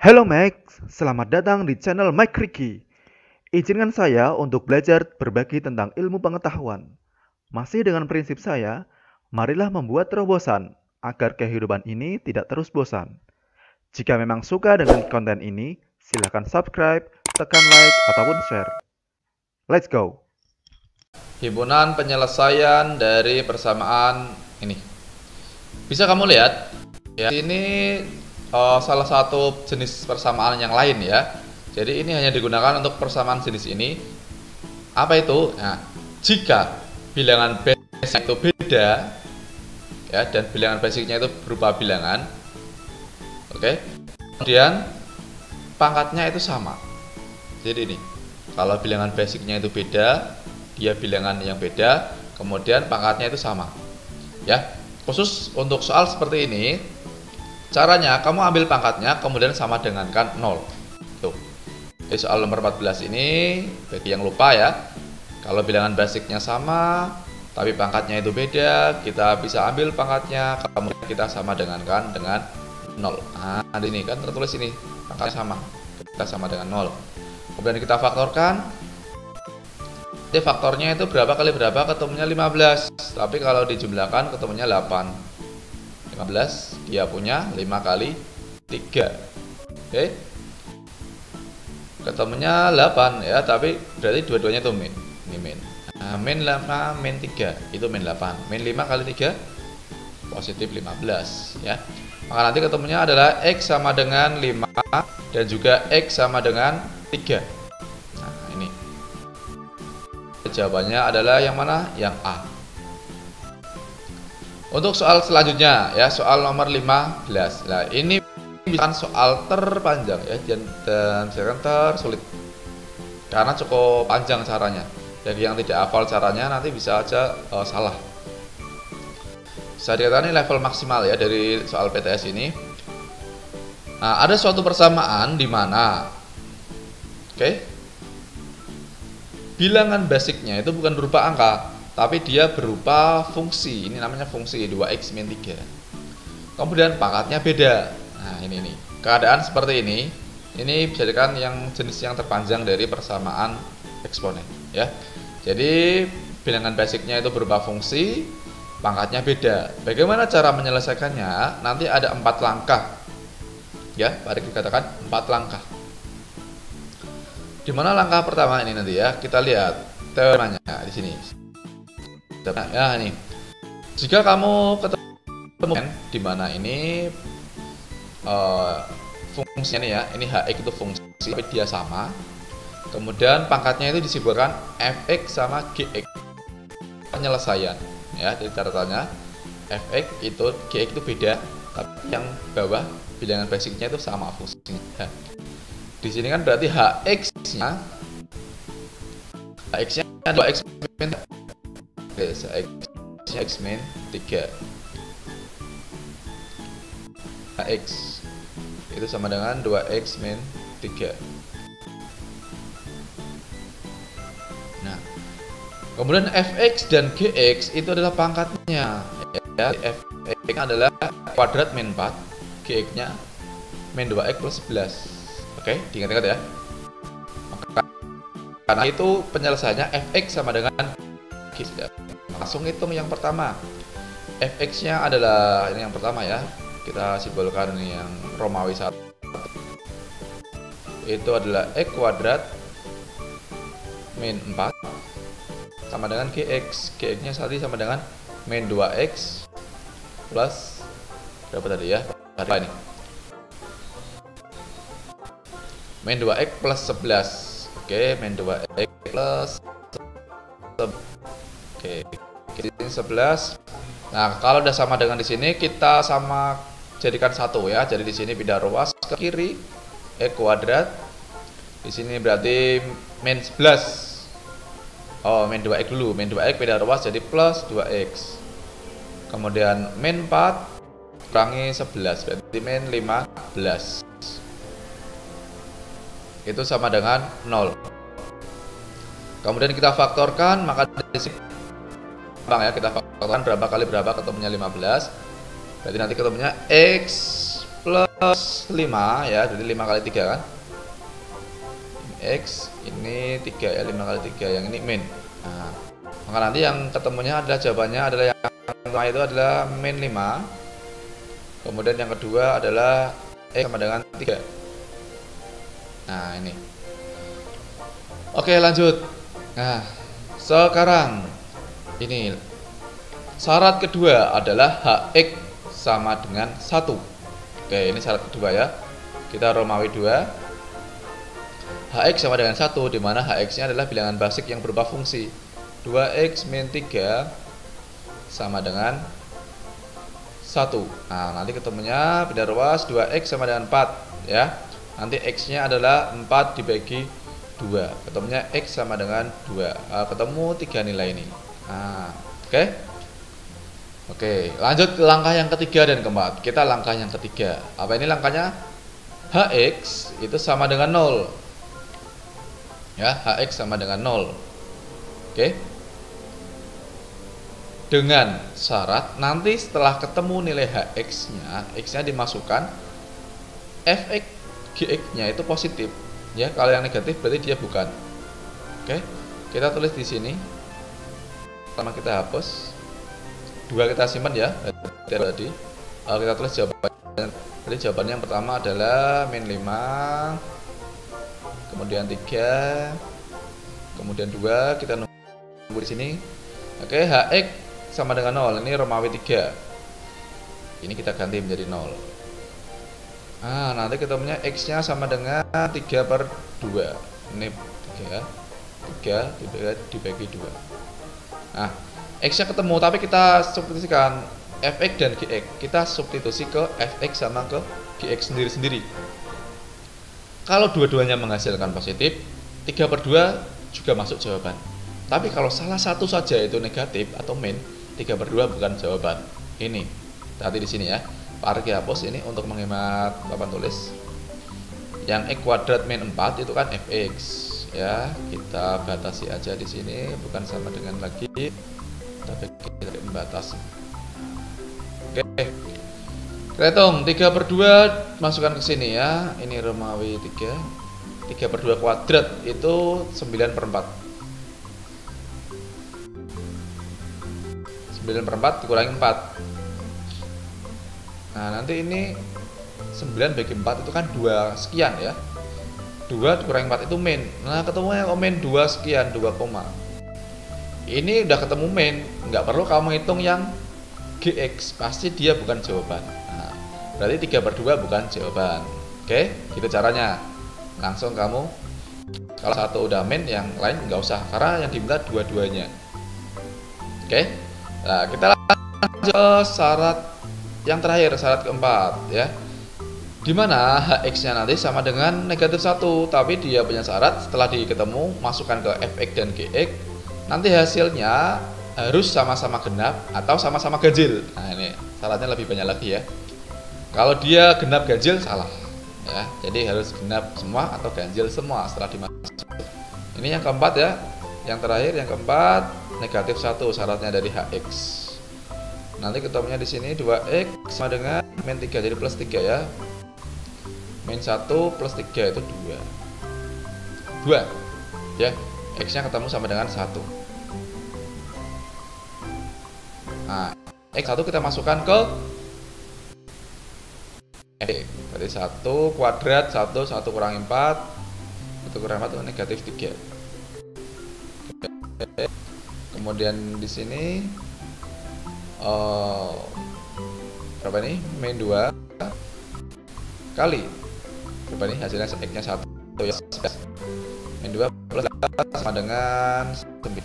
Halo Max, selamat datang di channel Mike Ricky. Izinkan saya untuk belajar berbagi tentang ilmu pengetahuan. Masih dengan prinsip saya, marilah membuat terobosan agar kehidupan ini tidak terus bosan. Jika memang suka dengan konten ini, silahkan subscribe, tekan like, ataupun share. Let's go! Himpunan penyelesaian dari persamaan ini. Bisa kamu lihat, ya, ini salah satu jenis persamaan yang lain ya. Jadi ini hanya digunakan untuk persamaan jenis ini. Apa itu? Nah, jika bilangan basic itu beda, ya, dan bilangan basicnya itu berupa bilangan, oke. Kemudian pangkatnya itu sama. Jadi ini, kalau bilangan basicnya itu beda, dia bilangan yang beda, kemudian pangkatnya itu sama. Ya, khusus untuk soal seperti ini, caranya kamu ambil pangkatnya kemudian sama dengankan 0. Tuh. Di soal nomor 14 ini, bagi yang lupa ya, kalau bilangan basicnya sama tapi pangkatnya itu beda, kita bisa ambil pangkatnya kemudian kita sama dengankan dengan 0. Nah, ini kan tertulis ini, pangkatnya sama. Kita sama dengan 0. Kemudian kita faktorkan. Jadi faktornya itu berapa kali berapa? Ketemunya 15. Tapi kalau dijumlahkan ketemunya 8. 15 dia punya 5 kali 3. Oke. Ketemunya 8 ya, tapi berarti dua-duanya itu min. Ini min. Nah, min 5 min 3 itu min 8. Min 5 kali 3 positif 15 ya. Maka nanti ketemunya adalah X sama dengan 5 dan juga X sama dengan 3. Nah, ini. Jawabannya adalah yang mana? Yang A. Untuk soal selanjutnya ya, soal nomor 15. Nah, ini bukan soal terpanjang ya, dan tersulit karena cukup panjang caranya. Jadi yang tidak hafal caranya nanti bisa aja salah. Bisa dikatakan ini level maksimal ya dari soal PTS ini. Nah, ada suatu persamaan di mana bilangan basicnya itu bukan berupa angka, tapi dia berupa fungsi. Ini namanya fungsi 2x min 3. Kemudian pangkatnya beda. Nah, ini keadaan seperti ini bisa dikatakan yang jenis yang terpanjang dari persamaan eksponen ya. Jadi bilangan basicnya itu berupa fungsi, pangkatnya beda. Bagaimana cara menyelesaikannya? Nanti ada 4 langkah ya, mari kita katakan 4 langkah. Dimana langkah pertama ini nanti ya, kita lihat teoremanya di sini. Ya, ini. Jika kamu ketemu di mana ini fungsinya ya, ini hx itu fungsi tapi dia sama. Kemudian pangkatnya itu disimbolkan fx sama gx. Penyelesaian ya, jadi catatannya fx itu gx itu beda, tapi yang bawah bilangan basicnya itu sama fungsinya. Di sini kan berarti hx-nya 2x min 3. X min 3 hx itu sama dengan 2x min 3. Nah, kemudian fx dan gx itu adalah pangkatnya ya. Fx adalah kuadrat min 4, gx nya min 2x plus 11. Oke, diingat-ingat ya. Karena itu penyelesaiannya fx sama dengan x. Langsung hitung yang pertama. Fx nya adalah ini yang pertama ya. Kita simbolkan ini yang Romawi 1. Itu adalah x kuadrat min 4 sama dengan gx. Gx nya tadi sama dengan min 2x plus berapa tadi ya? Berapa ini? Min 2x plus 11. Oke, min 2x plus ini 11. Nah, kalau udah sama dengan di sini, kita sama jadikan satu ya. Jadi di sini pindah ruas ke kiri, x kuadrat. Di sini berarti min 11. Oh, min 2x dulu. Min 2x pindah ruas jadi plus 2x. Kemudian min 4 kurangi 11 berarti min 15. Itu sama dengan 0. Kemudian kita faktorkan, maka di sini ya, kita faktorkan berapa kali berapa ketemunya 15. Berarti nanti ketemunya x plus 5 ya, jadi 5 kali 3 kan. X ini 3 ya, 5 kali 3, yang ini min. Nah, maka nanti yang ketemunya adalah jawabannya adalah yang pertama itu adalah min 5. Kemudian yang kedua adalah X sama dengan 3. Nah ini. Oke lanjut. Nah sekarang ini syarat kedua adalah HX sama dengan 1. Oke ini syarat kedua ya. Kita Romawi 2. HX sama dengan 1, dimana HX nya adalah bilangan basic yang berupa fungsi. 2X min 3 sama dengan 1. Nah nanti ketemunya beda ruas 2X sama dengan 4 ya. Nanti X nya adalah 4 dibagi 2, ketemunya X sama dengan 2. Ketemu 3 nilai ini. Nah Oke, lanjut ke langkah yang ketiga dan keempat. Kita langkah yang ketiga. Apa ini langkahnya? HX itu sama dengan 0 ya, HX sama dengan 0. Oke, dengan syarat nanti setelah ketemu nilai HX nya, X nya dimasukkan, Fx Gx nya itu positif ya. Kalau yang negatif berarti dia bukan. Oke, kita tulis di sini. Pertama kita hapus, 2 kita simpan ya tadi. Kita tulis jawabannya. Jadi jawabannya yang pertama adalah min 5, kemudian 3, kemudian 2, kita nunggu di sini. Oke, HX sama dengan 0. Ini Romawi 3. Ini kita ganti menjadi 0. Nah, nanti ketemunya X nya sama dengan 3/2. Ini 3 dibagi 2. Nah, X nya ketemu, tapi kita substitusikan Fx dan Gx. Kita substitusi ke Fx sama ke Gx sendiri-sendiri. Kalau dua-duanya menghasilkan positif, 3/2 juga masuk jawaban. Tapi kalau salah satu saja itu negatif atau min, 3/2 bukan jawaban. Ini, hati di sini ya. Pak Arki hapus ini untuk menghemat papan tulis. Yang X kuadrat min 4 itu kan Fx ya. Kita batasi aja di sini, bukan sama dengan lagi, tapi kita membatasi. Oke. Kita hitung 3/2 masukkan ke sini ya. Ini Romawi 3. 3/2 kuadrat itu 9/4. 9/4 dikurangi 4. Nah, nanti ini 9 bagi 4 itu kan 2 sekian ya. 2 dikurangi 4 itu min. Nah, ketemu yang min 2 sekian, 2, ini udah ketemu min, nggak perlu kamu hitung yang Gx, pasti dia bukan jawaban. Nah, berarti 3/2 bukan jawaban. Oke, gitu caranya. Langsung kamu, kalau satu udah min, yang lain nggak usah, karena yang diminta dua-duanya. Oke, nah kita lanjut ke syarat yang terakhir, syarat keempat ya. Dimana Hx nya nanti sama dengan -1, tapi dia punya syarat setelah diketemu masukkan ke Fx dan Gx, nanti hasilnya harus sama-sama genap atau sama-sama ganjil. Nah ini syaratnya lebih banyak lagi ya. Kalau dia genap ganjil salah ya, jadi harus genap semua atau ganjil semua setelah dimasukkan. Ini yang keempat ya. Yang terakhir yang keempat, -1 syaratnya dari Hx. Nanti ketemunya di sini 2x sama dengan min 3, jadi plus 3 ya. Min 1 plus 3 itu 2 ya. X nya ketemu sama dengan 1. Nah, X1 kita masukkan ke F. Berarti 1 kuadrat 1 kurangi 4. 1 kurangi 4 itu negatif 3. Kemudian di sini berapa ini? Min 2 kali berapa ini hasilnya? X nya 1 ya. Min 2 plus 8 sama dengan 9.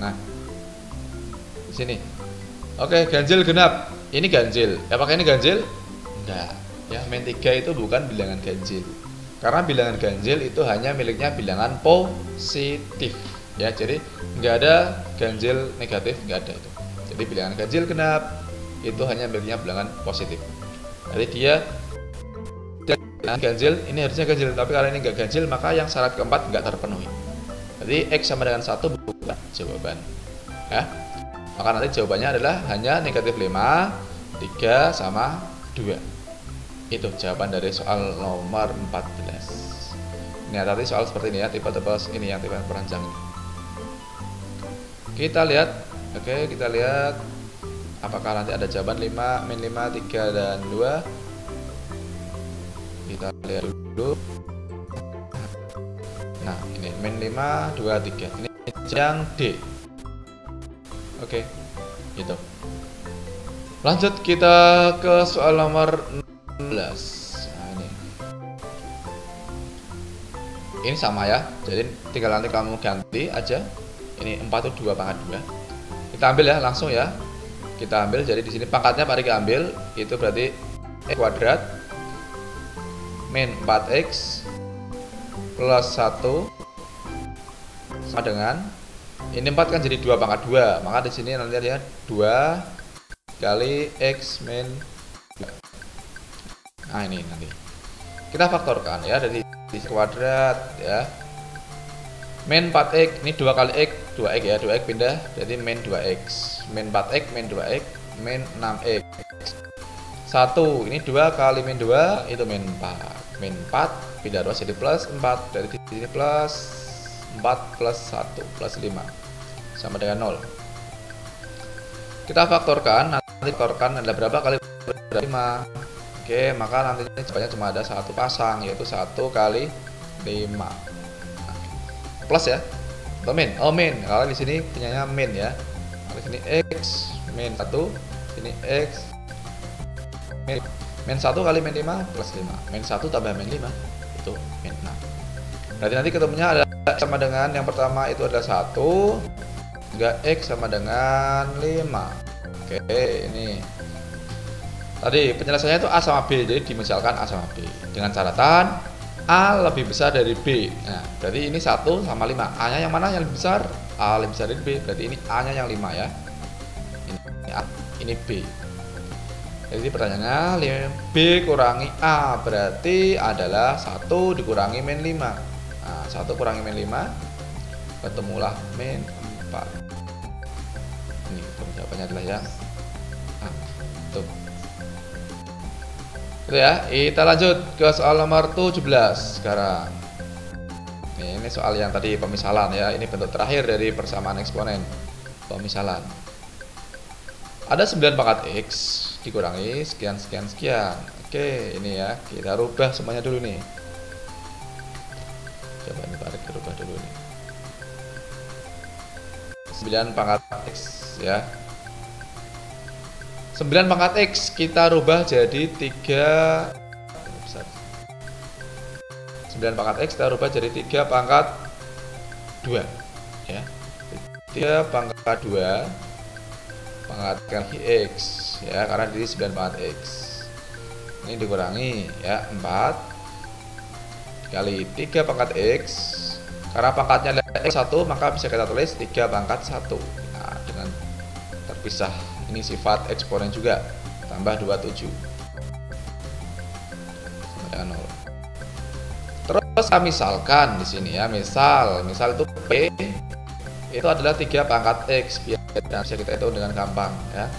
Nah, di sini. Oke, ganjil genap. Ini ganjil. Apakah ini ganjil? Enggak. Ya, min 3 itu bukan bilangan ganjil. Karena bilangan ganjil itu hanya miliknya bilangan positif. Ya, jadi enggak ada ganjil negatif, enggak ada itu. Jadi bilangan ganjil genap itu hanya miliknya bilangan positif. Jadi dia ganjil, ini harusnya ganjil, tapi karena ini enggak ganjil, maka yang syarat keempat enggak terpenuhi. Jadi X sama dengan 1 bukan jawaban. Ya. Maka nanti jawabannya adalah hanya -5, 3 sama 2. Itu jawaban dari soal nomor 14. Ini tadi soal seperti ini ya, tipe-tipe ini yang tipe peranjang. Kita lihat, oke, kita lihat apakah nanti ada jawaban 5, min 5, 3, dan 2. Kita lihat dulu. Nah, ini min 5, 2, 3. Ini yang D. Oke, gitu. Lanjut kita ke soal nomor 16. Ini sama ya, jadi tinggal nanti kamu ganti aja. Ini 4 itu 2 pangkat 2. Kita ambil ya, langsung ya. Kita ambil, jadi di sini pangkatnya Pak Rika ambil, itu berarti x kuadrat min 4x plus 1 sama dengan ini 4 kan jadi 2 pangkat 2. Maka di sini nanti ya 2 kali x min 2. Nah, ini nanti kita faktorkan ya, dari kuadrat ya, min 4x ini 2 kali x, 2x ya, 2x pindah jadi min 2x, min 4x, min 2x, min 6x. 1 ini 2 kali min 2 itu min 4, min 4 pindah 2 jadi plus 4, dari sini plus 4 plus 1 plus 5 sama dengan 0. Kita faktorkan, nanti faktorkan ada berapa kali 5. Oke, maka nantinya jawabannya cuma ada satu pasang, yaitu 1 kali 5. Nah, plus ya, atau min? Oh, min. Kalau di sini punyanya min ya. Kalau di sini x min 1, ini x min 1 kali min 5 plus 5. Min 1 tambah min 5 itu min 6. Berarti nanti ketemunya ada sama dengan yang pertama itu adalah 1, juga x sama dengan 5. Oke, ini tadi penyelesaiannya itu A sama B, jadi dimisalkan A sama B dengan catatan A lebih besar dari B. Nah, berarti ini 1 sama 5. A nya yang mana yang lebih besar? A lebih besar dari B, berarti ini A nya yang 5 ya. Ini A, ini B. Jadi pertanyaannya B kurangi A berarti adalah 1 dikurangi min 5. Nah, 1 kurangi min 5 ketemulah min 4. Ini jawabannya adalah yang A. Tuh. Itu ya, kita lanjut ke soal nomor 17 sekarang. Ini soal yang tadi pemisalan ya, ini bentuk terakhir dari persamaan eksponen, pemisalan. Ada 9 pangkat x dikurangi sekian sekian sekian. Oke, ini ya, kita rubah semuanya dulu nih. Coba ini tarik rubah dulu nih. 9 pangkat x ya. 9 pangkat x kita rubah jadi 3. 9 pangkat x kita rubah jadi 3 pangkat 2 ya. 3 pangkat 2 pangkat kali x ya, karena ini 9 pangkat x. Ini dikurangi ya, 4 kali 3 pangkat x. Karena pangkatnya adalah x 1, maka bisa kita tulis 3 pangkat 1. Nah, dengan terpisah. Ini sifat eksponen juga, tambah 27 sama dengan 0. Terus kita misalkan di sini ya, misal itu P itu adalah 3 pangkat x, biar bisa kita hitung dengan gampang ya.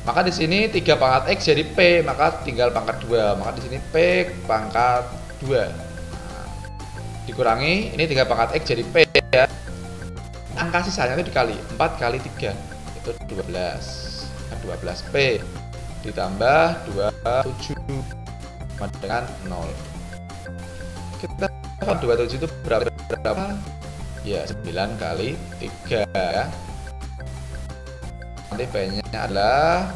Maka di sini 3 pangkat x jadi P, maka tinggal pangkat 2. Maka di sini P pangkat 2. Nah, dikurangi ini 3 pangkat x jadi P ya. Angka sisanya itu dikali 4 kali 3 itu 12. Nah, 12P ditambah 27 sama dengan 0. Kita 27 itu berapa? Ya, 9 kali 3 ya. Nanti P-nya adalah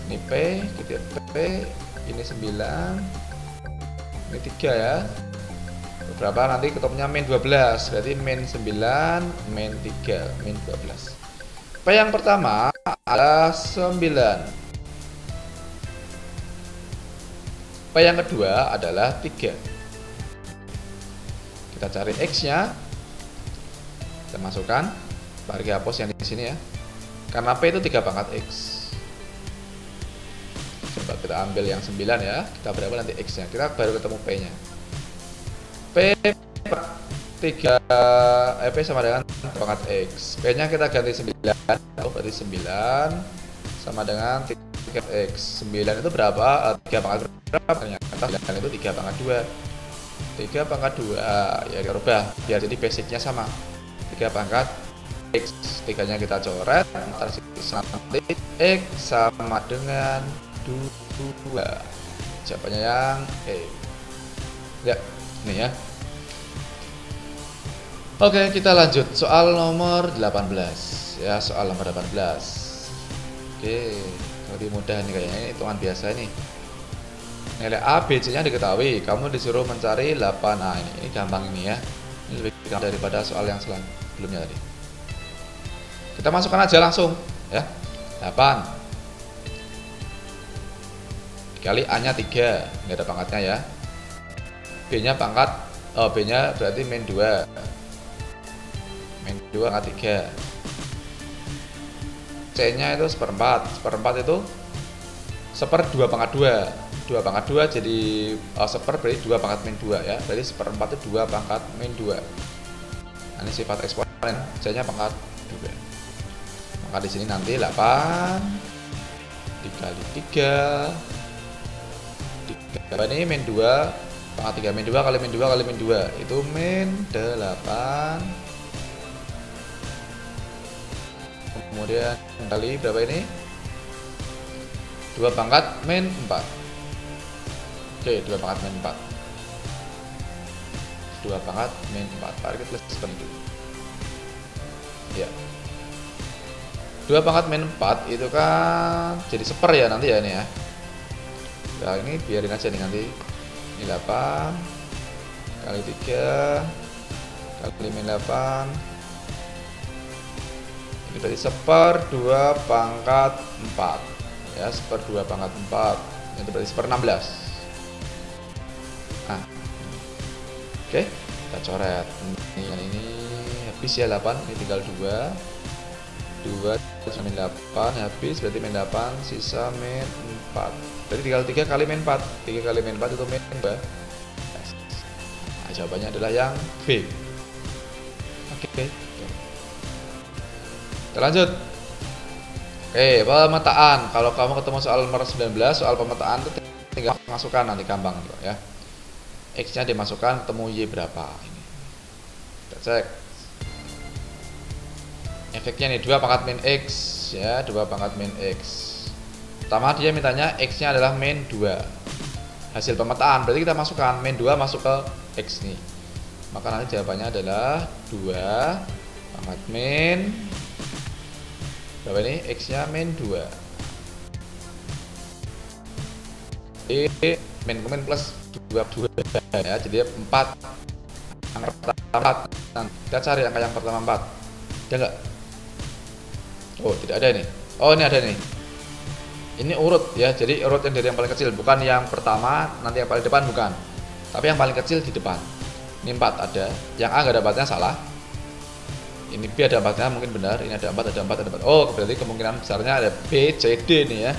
ini P, gitu ya. P, ini 9, ini 3 ya. Berapa nanti ketemunya min 12, berarti min 9, min 3, min 12. P yang pertama adalah 9. P yang kedua adalah 3. Kita cari X-nya. Kita masukkan. Bagi hapus yang di sini ya. Karena P itu 3 pangkat X. Coba kita ambil yang 9 ya. Kita berapa nanti X-nya? Kita baru ketemu P-nya. P 3 P sama dengan pangkat X. P nya kita ganti 9, berarti 9 sama dengan 3 X 9 itu berapa? 3 pangkat berapa? Ternyata 9 itu 3 pangkat 2. 3 pangkat 2 ya kita rubah biar jadi basicnya sama. 3 pangkat X, 3 nya kita coret, ntar nanti X sama dengan 2. Jawabannya yang ya, ini ya. Oke, kita lanjut soal nomor 18 ya, soal nomor 18. Oke, lebih mudah nih kayaknya, ini hitungan biasa nih. Nilai A, B, C nya diketahui, kamu disuruh mencari 8A. Ini gampang ini ya. Ini lebih gampang daripada soal yang sebelumnya tadi. Kita masukkan aja langsung ya. 8 dikali A nya 3, nggak ada pangkatnya ya. B nya pangkat, B nya berarti min 2 pangkat 3. C nya itu seperempat itu seper 2 pangkat 2 pangkat 2 jadi seper berarti 2 pangkat min 2 ya, berarti seperempat itu 2 pangkat min 2. Nah, ini sifat eksponen, C nya pangkat 2. Maka di sini nanti 8 dikali 3 ini min 2 pangkat 3, min 2 kali min 2 kali min 2 itu min 8. Kemudian kali berapa ini? 2 pangkat min 4. Oke, 2 pangkat min 4. 2 pangkat min 4. Tarik plus seperti itu. Ya. 2 pangkat min 4 itu kan jadi seper ya nanti ya ini ya. Nah, ini biarin aja nih nanti. Ini 8 kali 3 kali min 8. Ini berarti seper 2 pangkat 4 ya, seper 2 pangkat 4 itu berarti seper 16. Nah, oke, kita coret ini habis ya 8, ini tinggal 2 min 8 habis, berarti min 8 sisa min 4, berarti tinggal 3 kali min 4. 3 kali min 4 itu min 2. Nah, jawabannya adalah yang B. Oke. Kita lanjut. Oke, pemetaan. Kalau kamu ketemu soal nomor 19, soal pemetaan itu tinggal masukkan, nanti gampang ya. X nya dimasukkan, ketemu Y berapa ini. Kita cek. Efeknya nih 2 pangkat min X ya, 2 pangkat min X. Pertama dia mintanya X nya adalah min 2. Hasil pemetaan berarti kita masukkan min 2 masuk ke X nih. Maka nanti jawabannya adalah 2 pangkat min berapa ini? X nya min 2. Min plus 2 ya, jadi 4. Angka pertama 4. Nah, kita cari angka yang pertama 4. Ada enggak? Oh, tidak ada ini. Oh, ini ada nih. Ini urut ya, jadi urut yang dari yang paling kecil, bukan yang pertama nanti yang paling depan, bukan. Tapi yang paling kecil di depan. Ini 4 ada. Yang A nggak ada 4-nya, salah. Ini B ada 4-nya, mungkin benar. Ini ada 4, ada 4, ada 4. Oh, berarti kemungkinan besarnya ada B, C, D nih ya.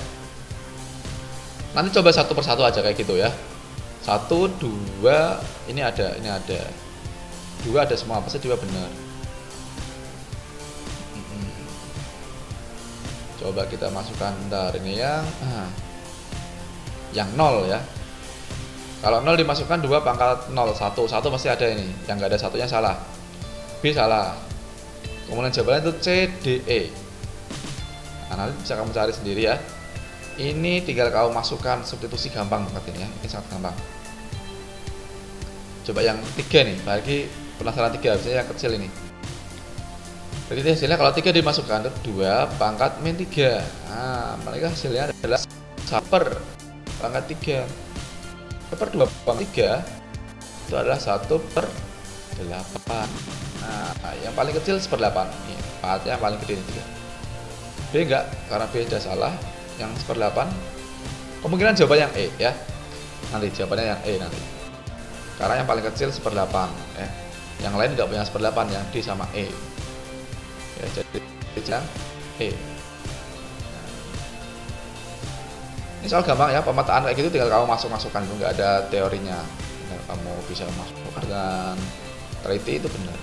Nanti coba satu persatu aja kayak gitu ya. 1, 2, ini ada. 2 ada semua, pasti 2 benar. Coba kita masukkan bentar ini yang 0 ya. Kalau 0 dimasukkan 2 pangkat 0, 1 pasti ada ini. Yang nggak ada satunya salah. B salah. Kemudian jawabannya itu C, D, E. Nah, nanti bisa kamu cari sendiri ya. Ini tinggal kamu masukkan substitusi, gampang banget ini ya. Ini sangat gampang. Coba yang 3 nih, bagi penasaran 3, biasanya yang kecil ini. Jadi hasilnya kalau 3 dimasukkan itu 2 pangkat min 3. Nah, mereka hasilnya adalah seper pangkat 3. Seper 2 pangkat 3 itu adalah 1/8. Nah, yang paling kecil seper 8. Ini 4 yang paling gede ini 3. B enggak, karena B sudah salah. Yang seper 8 kemungkinan jawaban yang E ya. Nanti jawabannya yang E nanti. Karena yang paling kecil seper 8 ya. Yang lain enggak punya seper 8, yang D sama E. Ya, jadi yang E. Ini soal gampang ya, pemetaan kayak gitu tinggal kamu masukkan, itu nggak ada teorinya. Tinggal kamu bisa masukkan dengan teliti, itu benar.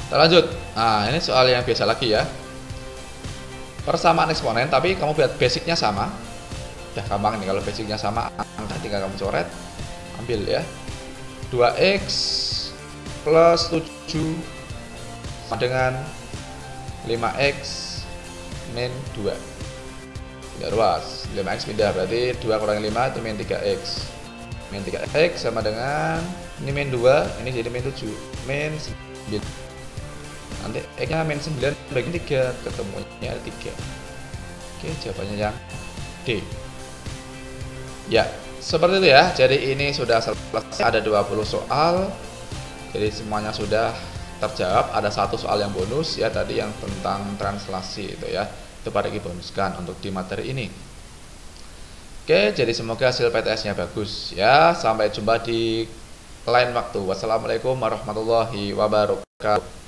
Kita lanjut. Nah, ini soal yang biasa lagi ya. persamaan eksponen, tapi kamu buat basicnya sama. Udah gampang nih, kalau basicnya sama, angka tinggal kamu coret, ambil ya. 2x plus 7 sama dengan 5x min 2. Tidak ruas, 5x pindah, berarti 2 kurangi 5 itu min 3x. Min 3x sama dengan, ini min 2, ini jadi min 7, min 9. Nanti x nya min 9 bagi 3, ketemunya 3. Oke, jawabannya yang D. Ya, seperti itu ya. Jadi ini sudah selesai, ada 20 soal. Jadi semuanya sudah terjawab. Ada satu soal yang bonus ya, tadi yang tentang translasi itu ya. Itu Pak Riki bonuskan untuk di materi ini. Oke, jadi semoga hasil PTS-nya bagus ya. Sampai jumpa di lain waktu. Wassalamualaikum warahmatullahi wabarakatuh.